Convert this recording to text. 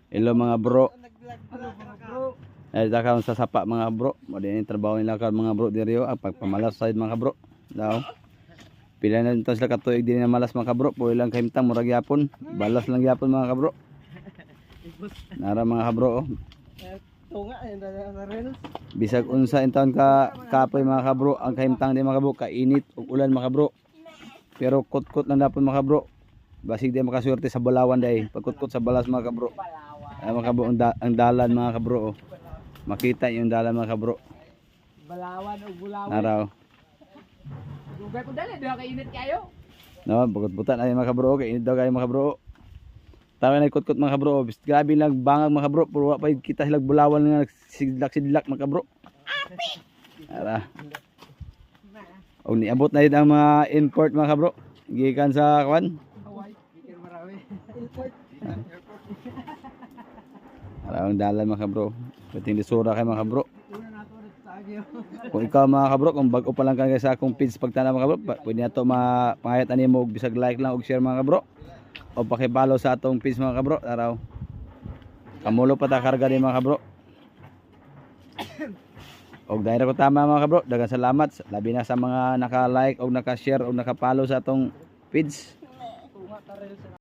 Hello mga bro. Ay dakaon sa sapa mga bro. Mo din trabaho nila ka mga bro diri ang pagpamalas side mga bro. Daw. Pila na to sila katuig din na malas mga bro. Puro lang kahimtang murag yapon. Balas lang yapon mga bro. Nara mga bro. Tunga sa reels. Bisag unsa in taon ka kapoy mga bro, ang kahimtang di mga bro kainit ug ulan mga bro. Pero kot-kot lang dapat mga bro. Basig di makaswerte sa balawan day. Pagkot-kot sa balas mga bro. Ay mga bro ang dalan mga bro. Makita yung dalan mga bro. Balawan o bulawan. Naraw. Dugay ko dali, diha kay init kayo. No, bugot-butan ay mga bro, kainit daw kayo mga bro. Tawa na kot-kot mga bro. Grabe lang bangag mga bro, puro pa kita silang bulawan nga sidlak-sidlak mga bro. Ara. Og niabot na yun ang mga import mga bro. Gikan sa kwan. Hawaii, kikir marami. Import. Ara ang dalan mga bro. Pwedeng lisura kay mga bro. Una nato ulit sa agyo. Kung ikaw mga kabro, kung bago pa lang ka sa akong page pagtanaw mga kabro, pwede na ito mapangayat ani mo, bisag like lang o share mga kabro. O pakipollow sa atong page mga kabro. Araw. Kamulo pa ta karga ni mga kabro. Og dahil ko tama mga kabro, daghang salamat. Labi na sa mga naka-like o naka-share o naka-follow sa atong page. Tunga ta reels.